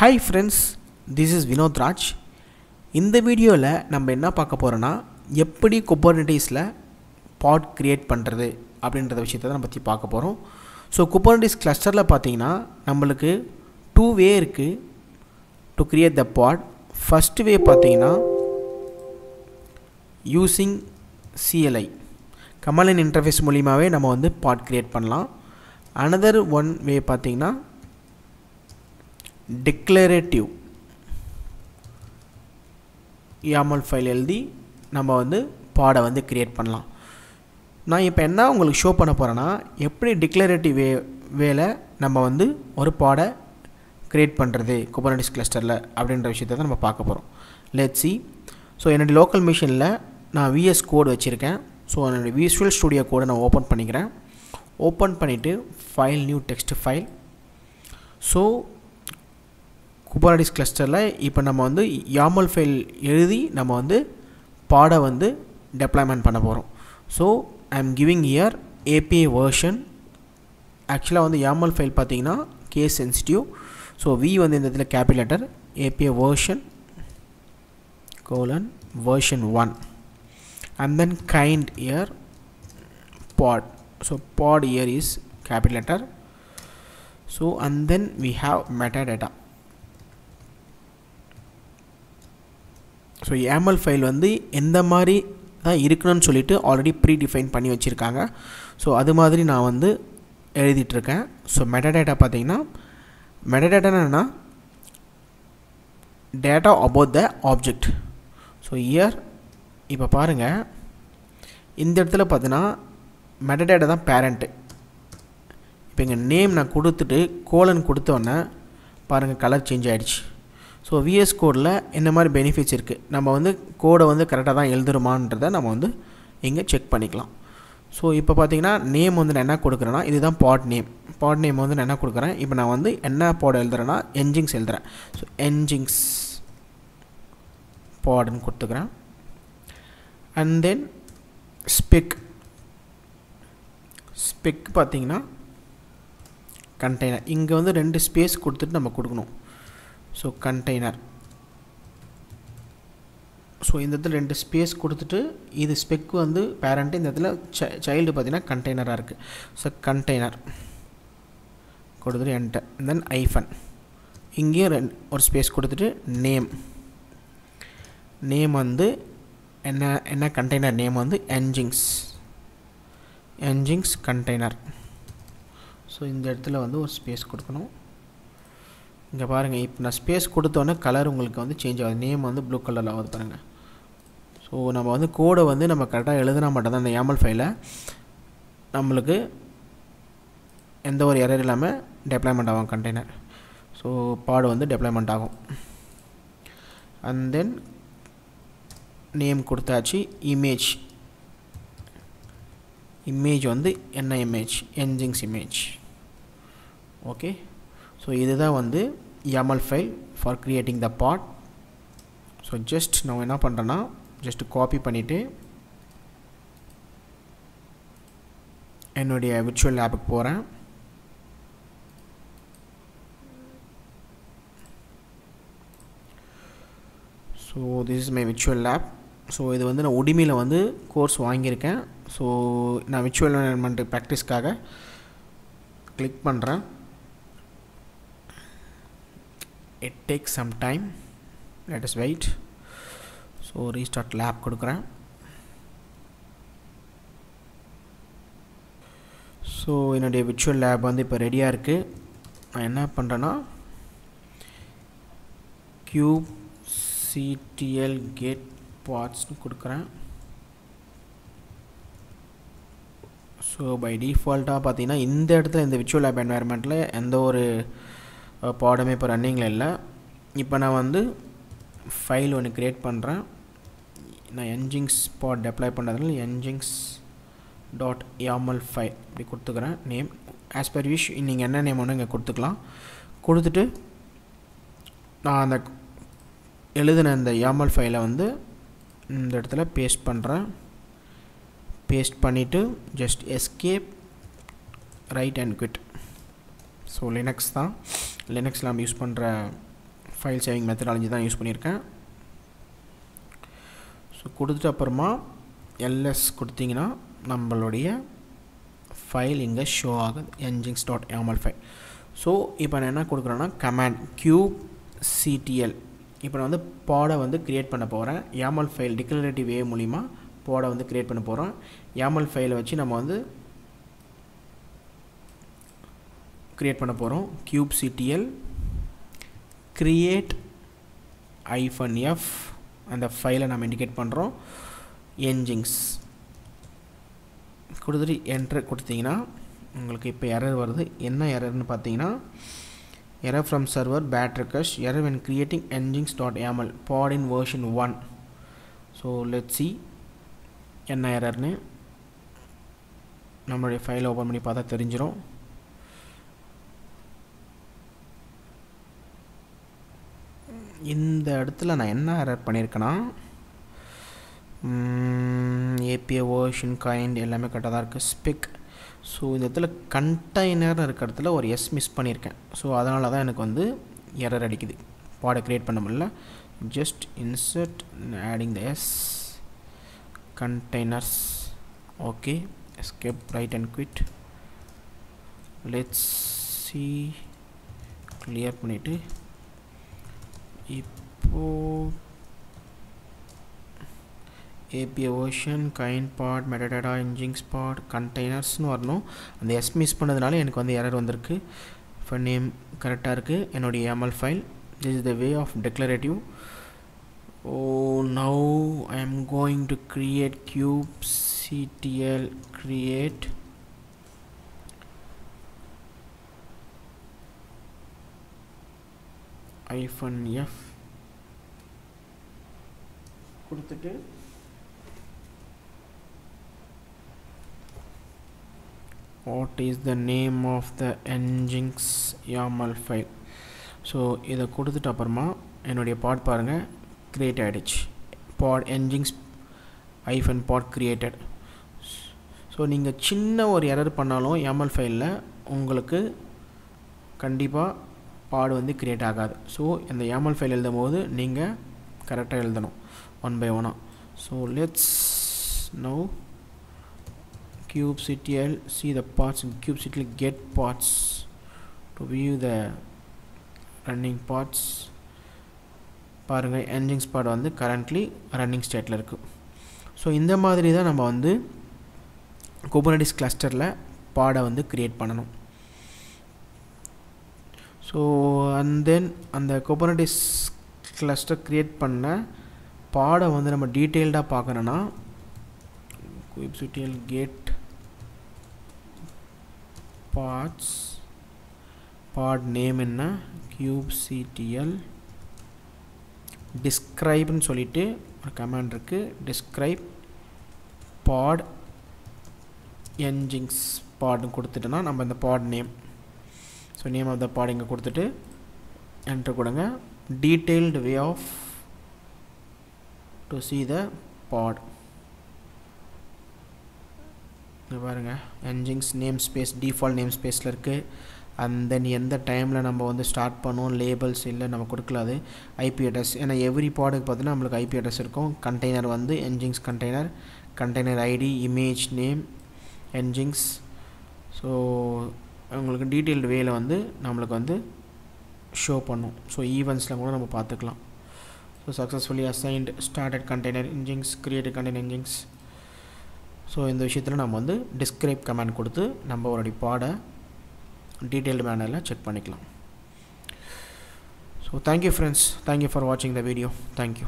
Hi friends, this is Vinod Raj. இந்த வீடியோவில் நம்ம என்ன பார்க்க போகிறோன்னா எப்படி குபர்னெட்டிஸில் பாட் கிரியேட் பண்ணுறது அப்படின்றத விஷயத்தை தான் பற்றி பார்க்க போகிறோம். ஸோ குபர்னெட்டிஸ் கிளஸ்டரில் பார்த்தீங்கன்னா நம்மளுக்கு 2 வே இருக்குது to create the pod. First way பார்த்தீங்கன்னா using CLI command line interface மூலியமாகவே நம்ம வந்து பாட் கிரியேட் பண்ணலாம். அனதர் ஒன் வே பார்த்தீங்கன்னா Declarative YAML ஃபைல் எழுதி நம்ம வந்து பாடை வந்து கிரியேட் பண்ணலாம். நான் இப்போ என்ன உங்களுக்கு ஷோ பண்ண போகிறேன்னா எப்படி டிக்ளரேட்டிவ் வேல நம்ம வந்து ஒரு பாடை கிரியேட் பண்ணுறது குபர்னெட்டிஸ் கிளஸ்டரில் அப்படின்ற விஷயத்தை தான் நம்ம பார்க்க போகிறோம். Let's see. ஸோ என்னுடைய லோக்கல் மிஷினில் நான் VS கோட் வச்சுருக்கேன். ஸோ என்னுடைய விசுவல் ஸ்டுடியோ கோடை நான் ஓப்பன் பண்ணிக்கிறேன். ஓப்பன் பண்ணிவிட்டு file new text file. So Kubernetes கிளஸ்டரில் இப்போ நம்ம வந்து YAML ஃபைல் எழுதி நம்ம வந்து பாடை வந்து டெப்ளாய்மெண்ட் பண்ண போகிறோம். So I am giving year API version. ஆக்சுவலாக வந்து YAML ஃபைல் பார்த்தீங்கன்னா கேஸ் சென்சிட்டிவ். ஸோ V வந்து இந்த இதில் capital letter, API version version 1 and then kind here pod. So pod here is capital letter. So and then we have metadata. So YAML file வந்து எந்த மாதிரி தான் இருக்கணும்னு சொல்லிட்டு ஆல்ரெடி ப்ரீ டிஃபைன் பண்ணி வச்சுருக்காங்க. ஸோ அது மாதிரி நான் வந்து எழுதிட்டுருக்கேன். ஸோ மெட்டாடேட்டா பார்த்தீங்கன்னா மெட்டாடேட்டானா data about the object. So here இப்போ பாருங்கள், இந்த இடத்துல பார்த்தீங்கன்னா மெட்டாடேட்டா தான் பேரண்ட்டு. இப்போ இங்கே நேம் நான் கொடுத்துட்டு கோலன் கொடுத்தோன்னே பாருங்கள் கலர் சேஞ்ச் ஆகிடுச்சு. ஸோ VS கோடில் என்ன மாதிரி பெனிஃபிட்ஸ் இருக்குது, நம்ம வந்து கோடை வந்து கரெக்டாக தான் எழுதுருமான்றதை நம்ம வந்து இங்கே செக் பண்ணிக்கலாம். ஸோ இப்போ பார்த்தீங்கன்னா நேம் வந்து நான் என்ன கொடுக்குறேன்னா இதுதான் பாட் நேம். பாட் நேம் வந்து நான் என்ன கொடுக்குறேன், இப்போ நான் வந்து என்ன பாட் எழுதுறேன்னா NGINX எழுதுகிறேன். ஸோ NGINX பாட்னு கொடுத்துக்கிறேன். அண்ட் தென் ஸ்பெக் பார்த்தீங்கன்னா கண்டெய்னர். இங்கே வந்து 2 ஸ்பேஸ் கொடுத்துட்டு நம்ம கொடுக்கணும். So container. ஸோ இந்த இடத்துல 2 ஸ்பேஸ் கொடுத்துட்டு இது ஸ்பெக் வந்து பேரண்ட்டு, இந்த இடத்துல சைல்டு பார்த்தீங்கன்னா கண்டெய்னராக இருக்குது. ஸோ கண்டெய்னர் கொடுத்துட்டு என்டர். தென் ஐஃபன் இங்கேயும் ஒரு ஸ்பேஸ் கொடுத்துட்டு நேம் வந்து என்ன கண்டெய்னர் நேம் வந்து NGINX கண்டெய்னர். ஸோ இந்த இடத்துல வந்து ஒரு ஸ்பேஸ் கொடுக்கணும். இங்கே பாருங்கள், இப்போ நான் ஸ்பேஸ் கொடுத்தோன்னே கலர் உங்களுக்கு வந்து சேஞ்ச் ஆகுது. நேம் வந்து ப்ளூ கலரில் ஆகுது பாருங்கள். ஸோ நம்ம வந்து கோடை வந்து நம்ம கரெக்டாக எழுதினா மட்டும்தான் இந்த YAML ஃபைலை நம்மளுக்கு எந்த ஒரு எரர் இல்லாமல் டெப்ளாய்மெண்ட் ஆகும் கண்டெய்னர். ஸோ பாடு வந்து டெப்ளாய்மெண்ட் ஆகும். அண்ட் தென் நேம் கொடுத்தாச்சு. இமேஜ் வந்து என்ன image, NGINX image. Okay, so இதுதான் வந்து YAML file for creating the pod. So just நான் என்ன பண்ணுறேன்னா ஜஸ்ட் காப்பி பண்ணிவிட்டு என்னுடைய விர்ச்சுவல் லேபுக்கு போகிறேன். So this is my virtual lab. So இது வந்து நான் உடிமியில் வந்து கோர்ஸ் வாங்கியிருக்கேன். ஸோ நான் விர்ச்சுவல் என்வைரன்மெண்ட் ப்ராக்டிஸ்க்காக கிளிக் பண்ணுறேன். It takes some time, let us wait. So restart lab கொடுக்குறேன். ஸோ என்னுடைய விர்ச்சுவல் லேப் வந்து இப்போ ரெடியாக இருக்குது. நான் என்ன பண்ணுறேன்னா kubectl get parts கொடுக்குறேன். ஸோ பை டிஃபால்ட்டாக பார்த்தீங்கன்னா இந்த இடத்துல இந்த விர்ச்சுவல் லேப் என்வைரன்மெண்ட்டில் எந்த ஒரு பாடமே இப்போ ரன்னிங்கில் இல்லை. இப்போ நான் வந்து ஃபைல் ஒன்று க்ரியேட் பண்ணுறேன். நான் NGINX பாட் டெப்ளாய் பண்ணுறதுனால NGINX.YAML ஃபைல் இப்படி கொடுத்துக்கிறேன். நேம் ஆஸ் பர் விஷ் நீங்கள் என்ன நேம் ஒன்று இங்கே கொடுத்துக்கலாம். கொடுத்துட்டு நான் அந்த எழுதின இந்த YAML ஃபைலை வந்து இந்த இடத்துல பேஸ்ட் பண்ணுறேன். பேஸ்ட் பண்ணிவிட்டு just escape right and quit. So Linux தான், லினக்ஸில் நம்ம யூஸ் பண்ணுற ஃபைல் சேவிங் மெத்தடாலஜி தான் யூஸ் பண்ணியிருக்கேன். ஸோ கொடுத்துட்டு அப்புறமா எல்எஸ் கொடுத்தீங்கன்னா நம்மளுடைய ஃபைல் இங்கே ஷோ ஆகுது, nginx.yaml ஃபைல். ஸோ இப்போ நான் என்ன கொடுக்குறேன்னா கமாண்ட் kubectl. இப்போ நான் வந்து பாடை வந்து க்ரியேட் பண்ண போகிறேன். YAML ஃபைல் டிக்ளரேட்டிவ் வே மூலிமா பாடை வந்து க்ரியேட் பண்ண போகிறோம். YAML ஃபைலை வச்சு நம்ம வந்து க்ரியேட் பண்ண போகிறோம். kubectl create -f அந்த ஃபைலை நம்ம இண்டிகேட் பண்ணுறோம். nginx கொடுத்துட்டு என்ட்ரு கொடுத்தீங்கன்னா உங்களுக்கு இப்போ எரர் வருது. என்ன எரர்னு பார்த்தீங்கன்னா error from server bad request error when creating nginx.yaml pod in version 1. so let's see என்ன எரர்னு நம்மளுடைய ஃபைலை ஓப்பன் பண்ணி பார்த்தா தெரிஞ்சிடும். இந்த இடத்துல நான் என்ன எரர் பண்ணியிருக்கேன்னா API version kind எல்லாமே கரெக்டாக தான் இருக்குது. ஸ்பெக் ஸோ இந்த இடத்துல கண்டெய்னர் இருக்கிற இடத்துல ஒரு எஸ் மிஸ் பண்ணியிருக்கேன். ஸோ அதனால தான் எனக்கு வந்து எரர் அடிக்குது, பாடை க்ரியேட் பண்ண முடியல. Just insert adding the S containers. okay, escape right and quit. let's see, clear பண்ணிட்டு இப்போ API version kind pod metadata nginx pod containers னு வரணும். அந்த எஸ் மிஸ் பண்ணதுனால எனக்கு வந்து எரர் வந்திருக்கு. இப்போ நேம் கரெக்டாக இருக்குது. என்னுடைய YAML file this is the way of declarative. now I am going to create kubectl create -f கொடுத்துட்டு what is the name of the nginx YAML file. So இதை கொடுத்துட்டு அப்புறமா என்னுடைய பாட் பாருங்கள் க்ரியேட் ஆகிடுச்சு. பாட் nginx -pod created. ஸோ நீங்கள் சின்ன ஒரு எரர் பண்ணாலும் YAML ஃபைலில் உங்களுக்கு கண்டிப்பாக பாடு வந்து க்ரியேட் ஆகாது. ஸோ இந்த YAML ஃபைல் எழுதும் போது நீங்கள் கரெக்டாக எழுதணும் ஒன் பை ஒன்னாக. So let's now kubectl see the parts in kubectl get parts to view the running parts. பாருங்கள் nginx pod வந்து currently running stateல இருக்குது. ஸோ இந்த மாதிரி தான் நம்ம வந்து Kubernetes clusterல பாடை வந்து க்ரியேட் பண்ணணும். ஸோ அண்ட் தென் அந்த Kubernetes cluster க்ரியேட் பண்ண பாடை வந்து நம்ம டீட்டெயில்டாக பார்க்கணுன்னா kubectl get parts pod name என்ன kubectl describeன்னு சொல்லிட்டு ஒரு கமாண்ட் இருக்குது. describe pod nginx podன்னு கொடுத்துட்டோன்னா நம்ம இந்த pod name, so name of the pod இங்கே கொடுத்துட்டு என்ட்ரு கொடுங்க. Detailed way of to see the pod. இங்கே பாருங்கள் nginx namespace default name ஸ்பேஸில் இருக்குது. அண்ட் தென் எந்த டைமில் நம்ம வந்து ஸ்டார்ட் பண்ணோம் லேபிள்ஸ் இல்லை நம்ம கொடுக்கலாது. ஐபி அட்ரஸ், ஏன்னா எவ்ரி பாடுக்கு பார்த்தீங்கன்னா நம்மளுக்கு ஐபி அட்ரஸ் இருக்கும். கண்டெய்னர் வந்து nginx container, container ID, image name nginx. So உங்களுக்கு டீட்டெயில்டு வேல வந்து நம்மளுக்கு வந்து ஷோ பண்ணும். ஸோ ஈவெண்ட்ஸில் கூட நம்ம பார்த்துக்கலாம். So successfully assigned started container nginx created container nginx. So இந்த விஷயத்தில் நம்ம வந்து டிஸ்கிரைப் கமாண்ட் கொடுத்து நம்ம ஒரு பாடை டீட்டெயில்டு மேனரில் செக் பண்ணிக்கலாம். So thank you friends, thank you for வாட்சிங் த வீடியோ. தேங்க்யூ.